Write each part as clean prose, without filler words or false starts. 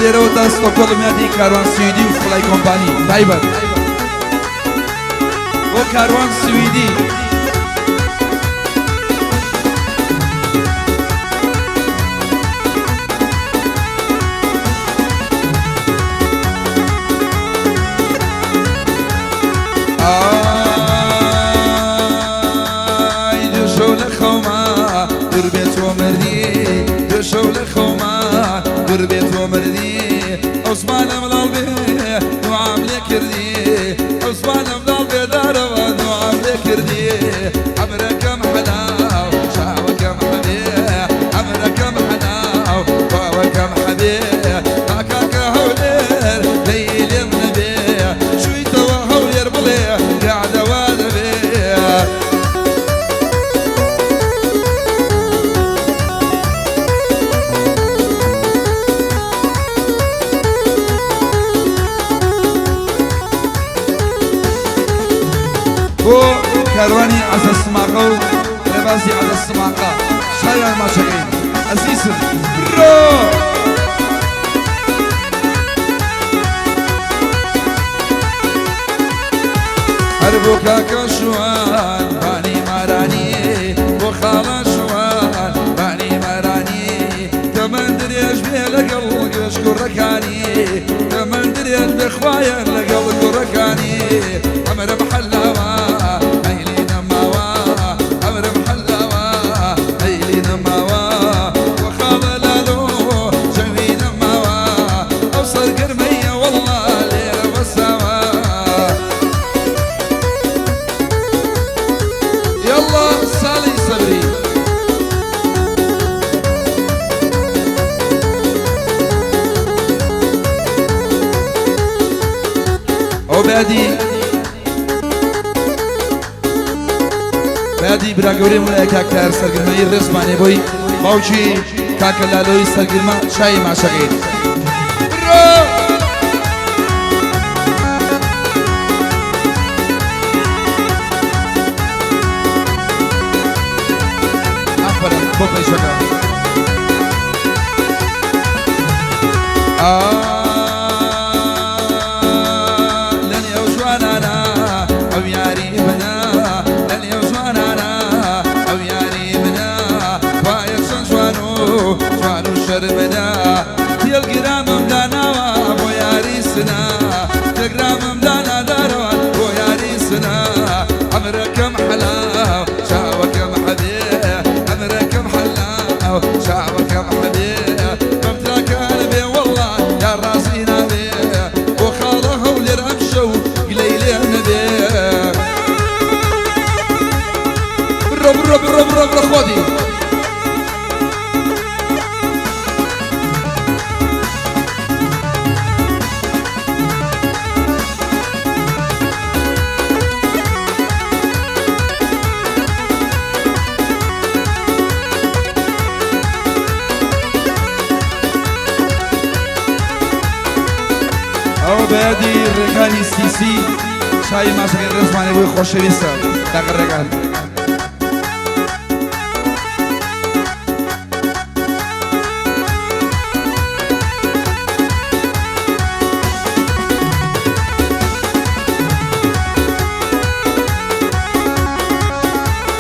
لێرەوە تا ستۆکۆڵم یادی کاروان سویدی و فڵای کۆمپانی تایبەت بۆ کاروان سویدی قربت ومردي عثمان ملالبي وعاملي كردي عثمان ملالبي داروا وعاملي كردي عمرك محلاو شعبك محبي عمرك محلاو وعوك محبي هكاك هولير ليلي منبي شوي توا هولير بلي قاعدة وادبي بو كارواني عز السماقة لباسي عز السماقة شاير ما شاكين أسيسن برو حربك كشوان باني ماراني وخالا شوان باني ماراني كمان دريش بيه لقلق اشكر ركاني كمان دريش بخوايا لقلق ركاني عمر محلاوة بعدي براغوري مولا كاكتر سرگرماني رزماني بوي باوچي كاكلالوي سرگرما شاي ما شغيل افرين بوكي شكا لن يوجوانا او ياري بنا شربنا ديال قرام مدانا بو ياريسنا تقرام مدانا داروان بو ياريسنا عمرك محلاو شعبك محبي عمرك محلاو شعبك محبي ممتلك قلبي والله يا راسي نبي وخاضه ولرمشو قليلي نبي برو خودي او بعدي ركاني سيسي شاي ما شغل رسماني بوي خوش ويسا داقر ركان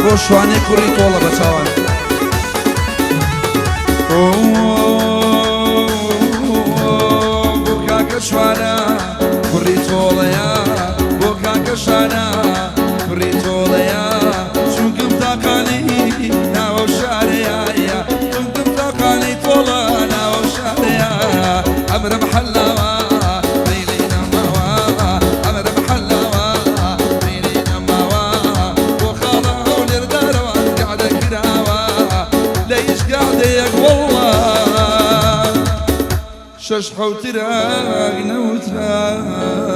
خوشواني كوري طولة بچاوان شوانا بريتوليا بوكا كشانا بريتوليا شنكم تاقاني ناو شاريا شنكم تاقاني طولا ناو شاريا عمر محلاوا ليلينا ماوا عمر محلاوا ليلينا ماوا وخاضا ولر داروان قاعدة كراوا ليش قاعدة والله شش حوتراق نوتراق